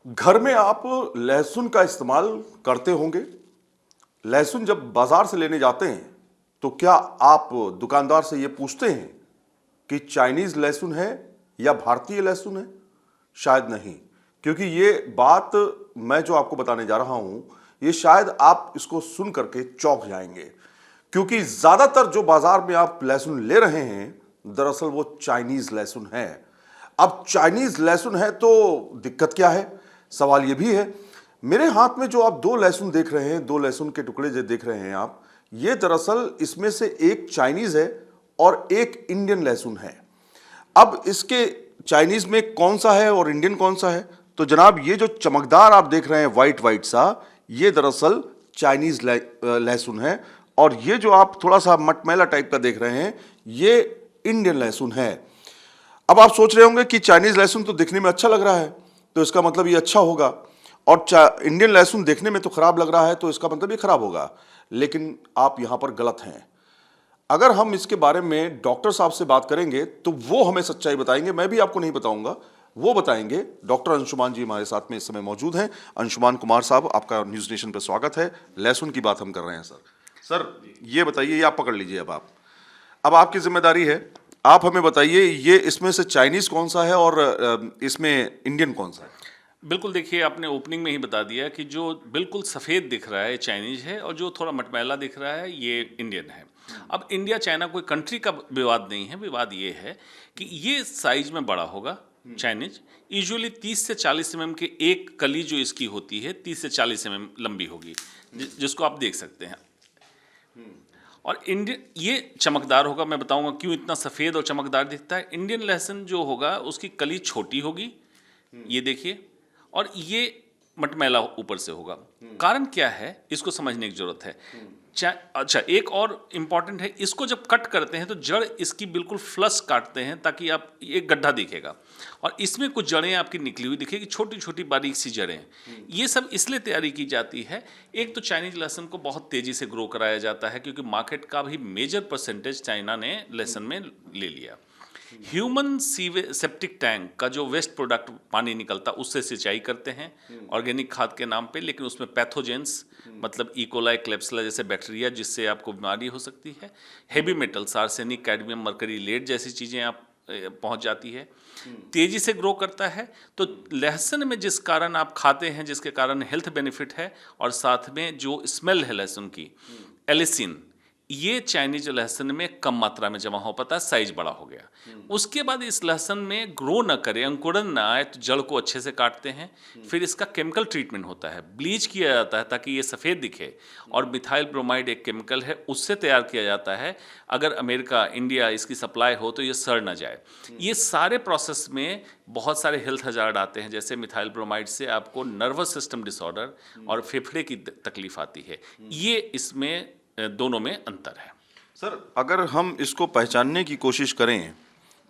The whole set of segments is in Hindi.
घर में आप लहसुन का इस्तेमाल करते होंगे। लहसुन जब बाजार से लेने जाते हैं तो क्या आप दुकानदार से ये पूछते हैं कि चाइनीज लहसुन है या भारतीय लहसुन है? शायद नहीं, क्योंकि ये बात मैं जो आपको बताने जा रहा हूं ये शायद आप इसको सुन करके चौंक जाएंगे, क्योंकि ज्यादातर जो बाजार में आप लहसुन ले रहे हैं दरअसल वो चाइनीज लहसुन है। अब चाइनीज लहसुन है तो दिक्कत क्या है, सवाल ये भी है। मेरे हाथ में जो आप दो लहसुन देख रहे हैं, दो लहसुन के टुकड़े जो देख रहे हैं आप, ये दरअसल इसमें से एक चाइनीज है और एक इंडियन लहसुन है। अब इसके चाइनीज में कौन सा है और इंडियन कौन सा है? तो जनाब ये जो चमकदार आप देख रहे हैं व्हाइट व्हाइट सा, ये दरअसल चाइनीज लहसुन है, और ये जो आप थोड़ा सा मटमैला टाइप का देख रहे हैं ये इंडियन लहसुन है। अब आप सोच रहे होंगे कि चाइनीज लहसुन तो दिखने में अच्छा लग रहा है तो इसका मतलब ये अच्छा होगा, और इंडियन लहसुन देखने में तो खराब लग रहा है तो इसका मतलब ये खराब होगा। लेकिन आप यहां पर गलत हैं। अगर हम इसके बारे में डॉक्टर साहब से बात करेंगे तो वो हमें सच्चाई बताएंगे, मैं भी आपको नहीं बताऊंगा, वो बताएंगे। डॉक्टर अंशुमान जी हमारे साथ में इस समय मौजूद हैं। अंशुमान कुमार साहब, आपका न्यूज नेशन पर स्वागत है। लहसुन की बात हम कर रहे हैं सर ये बताइए, ये आप पकड़ लीजिए। अब आपकी जिम्मेदारी है, आप हमें बताइए ये इसमें से चाइनीज कौन सा है और इसमें इंडियन कौन सा है? बिल्कुल, देखिए आपने ओपनिंग में ही बता दिया कि जो बिल्कुल सफ़ेद दिख रहा है चाइनीज है और जो थोड़ा मटमैला दिख रहा है ये इंडियन है। अब इंडिया चाइना कोई कंट्री का विवाद नहीं है, विवाद ये है कि ये साइज में बड़ा होगा। चाइनीज यूजुअली 30 से 40 mm के एक कली जो इसकी होती है 30 से 40 mm लंबी होगी, जिसको आप देख सकते हैं। और इंडियन ये चमकदार होगा, मैं बताऊंगा क्यों इतना सफ़ेद और चमकदार दिखता है। इंडियन लहसुन जो होगा उसकी कली छोटी होगी, ये देखिए, और ये मटमैला ऊपर से होगा। कारण क्या है इसको समझने की जरूरत है। अच्छा, एक और इम्पॉर्टेंट है, इसको जब कट करते हैं तो जड़ इसकी बिल्कुल फ्लश काटते हैं ताकि आप एक गड्ढा दिखेगा, और इसमें कुछ जड़ें आपकी निकली हुई दिखेगी, छोटी छोटी बारीक सी जड़ें। ये सब इसलिए तैयारी की जाती है, एक तो चाइनीज लहसुन को बहुत तेज़ी से ग्रो कराया जाता है क्योंकि मार्केट का भी मेजर परसेंटेज चाइना ने लहसुन में ले लिया। ह्यूमन सेप्टिक टैंक का जो वेस्ट प्रोडक्ट पानी निकलता उससे सिंचाई करते हैं ऑर्गेनिक खाद के नाम पे, लेकिन उसमें पैथोजेंस मतलब इकोलाई, क्लेप्सिला जैसे बैक्टीरिया जिससे आपको बीमारी हो सकती है, heavy metals arsenic, cadmium, mercury, lead जैसी चीज़ें आप पहुंच जाती है, तेजी से ग्रो करता है। तो लहसुन में जिस कारण आप खाते हैं, जिसके कारण हेल्थ बेनिफिट है, और साथ में जो स्मेल है लहसुन की, एलिसिन, ये चाइनीज लहसुन में कम मात्रा में जमा हो पाता है, साइज बड़ा हो गया। उसके बाद इस लहसुन में ग्रो न करे, अंकुरन ना आए, तो जड़ को अच्छे से काटते हैं। फिर इसका केमिकल ट्रीटमेंट होता है, ब्लीच किया जाता है ताकि ये सफ़ेद दिखे, और मिथाइल ब्रोमाइड एक केमिकल है उससे तैयार किया जाता है। अगर अमेरिका, इंडिया इसकी सप्लाई हो तो ये सड़ ना जाए। ये सारे प्रोसेस में बहुत सारे हेल्थ हजार्ड आते हैं, जैसे मिथाइल ब्रोमाइड से आपको नर्वस सिस्टम डिसऑर्डर और फेफड़े की तकलीफ आती है। ये इसमें दोनों में अंतर है। सर अगर हम इसको पहचानने की कोशिश करें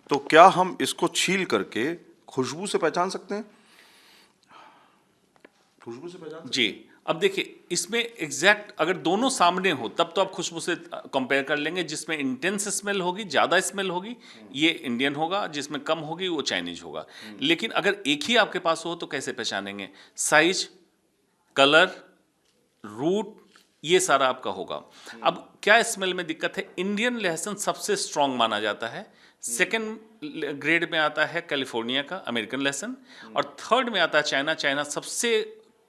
तो क्या हम इसको छील करके खुशबू से पहचान सकते हैं? खुशबू से पहचान जी, अब देखिए इसमें एग्जैक्ट अगर दोनों सामने हो तब तो आप खुशबू से कंपेयर कर लेंगे। जिसमें इंटेंस स्मेल होगी, ज़्यादा स्मेल होगी, ये इंडियन होगा, जिसमें कम होगी वो चाइनीज होगा। लेकिन अगर एक ही आपके पास हो तो कैसे पहचानेंगे? साइज, कलर, रूट, ये सारा आपका होगा। अब क्या स्मेल में दिक्कत है? इंडियन लहसुन सबसे स्ट्रांग माना जाता है, सेकेंड ग्रेड में आता है कैलिफोर्निया का अमेरिकन लहसुन, और थर्ड में आता है चाइना। चाइना सबसे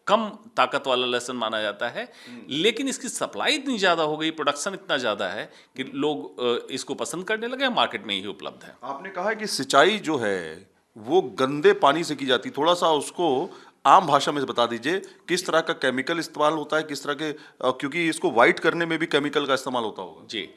कम ताकत वाला लहसुन माना जाता है, लेकिन इसकी सप्लाई इतनी ज़्यादा हो गई, प्रोडक्शन इतना ज़्यादा है कि लोग इसको पसंद करने लगे, मार्केट में ही उपलब्ध है। आपने कहा है कि सिंचाई जो है वो गंदे पानी से की जाती, थोड़ा सा उसको आम भाषा में बता दीजिए, किस तरह का केमिकल इस्तेमाल होता है, किस तरह के, क्योंकि इसको वाइट करने में भी केमिकल का इस्तेमाल होता होगा। जी,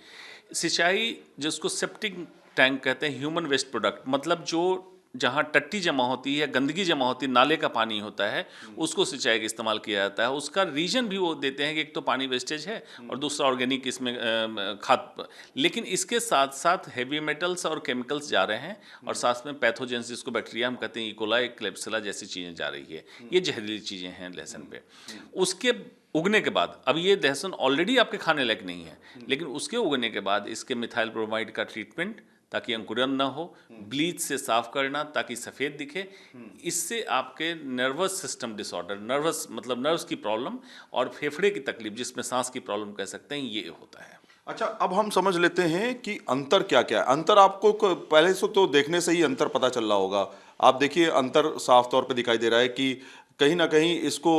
सिंचाई जिसको सेप्टिक टैंक कहते हैं, ह्यूमन वेस्ट प्रोडक्ट, मतलब जो जहाँ टट्टी जमा होती है, गंदगी जमा होती है, नाले का पानी होता है, उसको सिंचाई का इस्तेमाल किया जाता है। उसका रीजन भी वो देते हैं कि एक तो पानी वेस्टेज है और दूसरा ऑर्गेनिक इसमें खाद, लेकिन इसके साथ साथ हेवी मेटल्स और केमिकल्स जा रहे हैं, और साथ में पैथोजेंस जिसको बैक्टीरिया हम कहते हैं, इकोलाई, क्लेप्सिला जैसी चीज़ें जा रही है। ये जहरीली चीज़ें हैं लहसुन पे। उसके उगने के बाद, अब ये लहसुन ऑलरेडी आपके खाने लायक नहीं है, लेकिन उसके उगने के बाद इसके मिथाइल ब्रोमाइड का ट्रीटमेंट ताकि अंकुरन ना हो, ब्लीच से साफ करना ताकि सफ़ेद दिखे। इससे आपके नर्वस सिस्टम डिसऑर्डर, नर्वस मतलब नर्व्स की प्रॉब्लम और फेफड़े की तकलीफ जिसमें सांस की प्रॉब्लम कह सकते हैं, ये होता है। अच्छा, अब हम समझ लेते हैं कि अंतर क्या क्या है। अंतर आपको पहले से तो देखने से ही अंतर पता चल रहा होगा। आप देखिए अंतर साफ तौर पे दिखाई दे रहा है कि कहीं ना कहीं इसको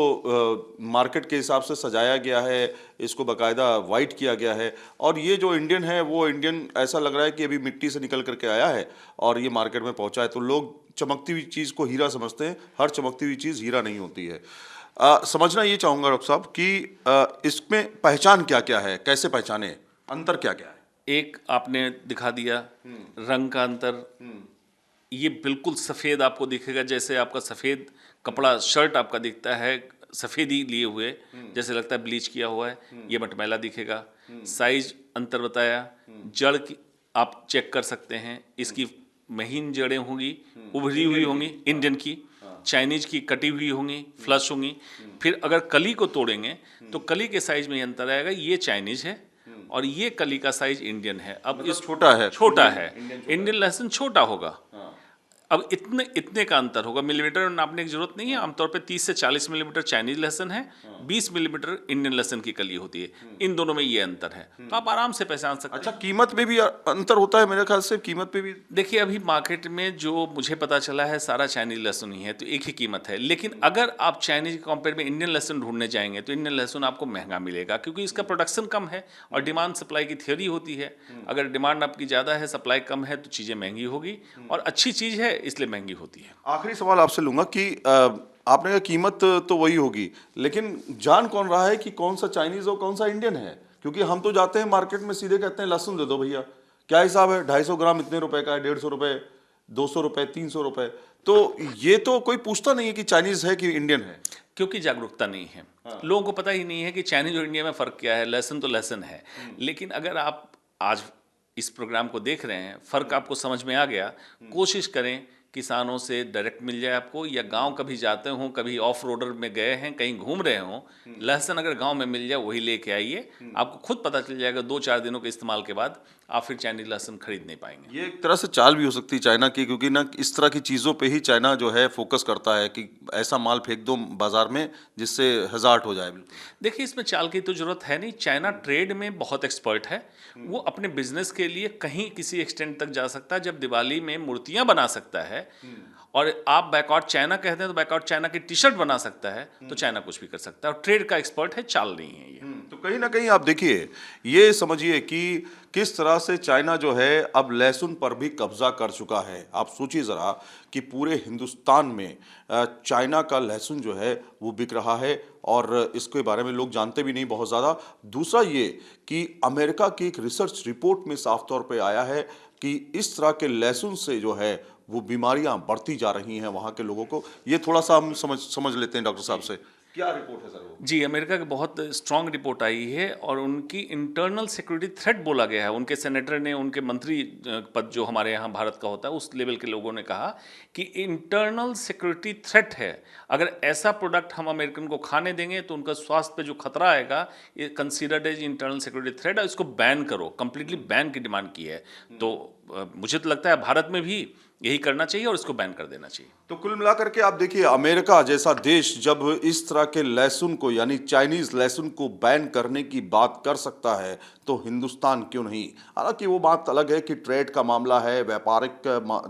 मार्केट के हिसाब से सजाया गया है, इसको बाकायदा वाइट किया गया है, और ये जो इंडियन है वो इंडियन ऐसा लग रहा है कि अभी मिट्टी से निकल करके आया है और ये मार्केट में पहुंचा है। तो लोग चमकती हुई चीज़ को हीरा समझते हैं, हर चमकती हुई चीज़ हीरा नहीं होती है। समझना ये चाहूँगा डॉक्टर साहब कि इसमें पहचान क्या क्या है, कैसे पहचाने, अंतर क्या क्या है। एक आपने दिखा दिया रंग का अंतर। ये बिल्कुल सफ़ेद आपको दिखेगा, जैसे आपका सफ़ेद कपड़ा शर्ट आपका दिखता है सफ़ेदी लिए हुए, जैसे लगता है ब्लीच किया हुआ है, ये मटमैला दिखेगा। साइज अंतर बताया। जड़ की आप चेक कर सकते हैं, इसकी महीन जड़ें होंगी, उभरी हुई होंगी इंडियन की, चाइनीज की कटी हुई होंगी, फ्लश होंगी। फिर अगर कली को तोड़ेंगे तो कली के साइज में अंतर आएगा, ये चाइनीज है और ये कली का साइज इंडियन है। अब मतलब इस छोटा है, छोटा है, इंडियन लहसुन छोटा होगा। अब इतने इतने का अंतर होगा, मिलीमीटर में नापने की जरूरत नहीं है। आमतौर पे 30 से 40 मिलीमीटर चाइनीज लहसुन है, 20 मिलीमीटर इंडियन लहसुन की कली होती है। इन दोनों में ये अंतर है, तो आप आराम से पहचान सकते हैं। अच्छा, कीमत में भी अंतर होता है मेरे ख्याल से, कीमत पे भी। देखिए अभी मार्केट में जो मुझे पता चला है सारा चाइनीज लहसुन ही है, तो एक ही कीमत है। लेकिन अगर आप चाइनीज के कंपेयर में इंडियन लहसुन ढूंढने जाएंगे तो इंडियन लहसुन आपको महंगा मिलेगा, क्योंकि इसका प्रोडक्शन कम है और डिमांड सप्लाई की थ्योरी होती है। अगर डिमांड आपकी ज़्यादा है, सप्लाई कम है, तो चीज़ें महंगी होगी, और अच्छी चीज़ है इसलिए महंगी होती है। आखिरी सवाल आपसे लूंगा कि आपने कहा कीमत तो वही होगी, लेकिन जान कौन रहा है कि कौन सा चाइनीज और कौन सा इंडियन है? क्योंकि हम तो जाते हैं मार्केट में, सीधे कहते हैं लहसुन दे दो भैया, क्या हिसाब है, 250 ग्राम इतने रुपए का है, 150 रुपए, 200 रुपए, 300 रुपए। तो ये तो कोई पूछता नहीं है कि चाइनीज है कि इंडियन है। क्योंकि जागरूकता नहीं है। लोगों को पता ही नहीं है कि चाइनीज और इंडिया में फ़र्क क्या है। लहसुन तो लहसुन है। लेकिन अगर आप आज इस प्रोग्राम को देख रहे हैं, फ़र्क आपको समझ में आ गया, कोशिश करें किसानों से डायरेक्ट मिल जाए आपको, या गांव कभी जाते हों, कभी ऑफ रोडर में गए हैं, कहीं घूम रहे हों, लहसुन अगर गांव में मिल जाए वही लेके आइए। आपको खुद पता चल जाएगा 2-4 दिनों के इस्तेमाल के बाद आप फिर चाइनीज लहसुन खरीद नहीं पाएंगे। ये एक तरह से चाल भी हो सकती है चाइना की, क्योंकि ना इस तरह की चीज़ों पे ही चाइना जो है फोकस करता है कि ऐसा माल फेंक दो बाजार में जिससे हज़ार्ट हो जाए। बिल्कुल देखिए इसमें चाल की तो जरूरत है नहीं। चाइना ट्रेड में बहुत एक्सपर्ट है। वो अपने बिजनेस के लिए कहीं किसी एक्सटेंट तक जा सकता है। जब दिवाली में मूर्तियां बना सकता है और आप बैकआउट चाइना कहते हैं तो बैकआउट चाइना की टी शर्ट बना सकता है, तो चाइना कुछ भी कर सकता है और ट्रेड का एक्सपर्ट है, चाल नहीं है ये। तो कहीं ना कहीं आप देखिए, ये समझिए कि किस तरह से चाइना जो है अब लहसुन पर भी कब्जा कर चुका है। आप सोचिए ज़रा कि पूरे हिंदुस्तान में चाइना का लहसुन जो है वो बिक रहा है और इसके बारे में लोग जानते भी नहीं बहुत ज़्यादा। दूसरा ये कि अमेरिका की एक रिसर्च रिपोर्ट में साफ तौर पे आया है कि इस तरह के लहसुन से जो है वो बीमारियां बढ़ती जा रही हैं वहाँ के लोगों को। ये थोड़ा सा हम समझ लेते हैं डॉक्टर साहब से, क्या रिपोर्ट है सर वो? जी, अमेरिका की बहुत स्ट्रांग रिपोर्ट आई है और उनकी इंटरनल सिक्योरिटी थ्रेट बोला गया है। उनके सेनेटर ने, उनके मंत्री पद जो हमारे यहाँ भारत का होता है, उस लेवल के लोगों ने कहा कि इंटरनल सिक्योरिटी थ्रेट है। अगर ऐसा प्रोडक्ट हम अमेरिकन को खाने देंगे तो उनका स्वास्थ्य पे जो खतरा आएगा, ये considered as internal security threat है, इसको बैन करो, कंप्लीटली बैन की डिमांड की है। तो मुझे तो लगता है भारत में भी यही करना चाहिए और इसको बैन कर देना चाहिए। तो कुल मिलाकर के आप देखिए, अमेरिका जैसा देश जब इस तरह के लहसुन को यानी चाइनीज लहसुन को बैन करने की बात कर सकता है तो हिंदुस्तान क्यों नहीं? हालांकि वो बात अलग है कि ट्रेड का मामला है, व्यापारिक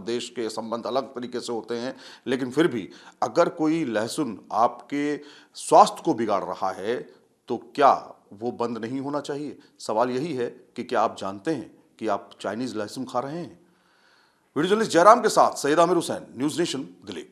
देश के संबंध अलग तरीके से होते हैं, लेकिन फिर भी अगर कोई लहसुन आपके स्वास्थ्य को बिगाड़ रहा है तो क्या वो बंद नहीं होना चाहिए? सवाल यही है कि क्या आप जानते हैं कि आप चाइनीज लहसुन खा रहे हैं? वीडियो जर्नलिस्ट जयराम के साथ सैयद आमिर हुसैन, न्यूज़ नेशन, दिल्ली।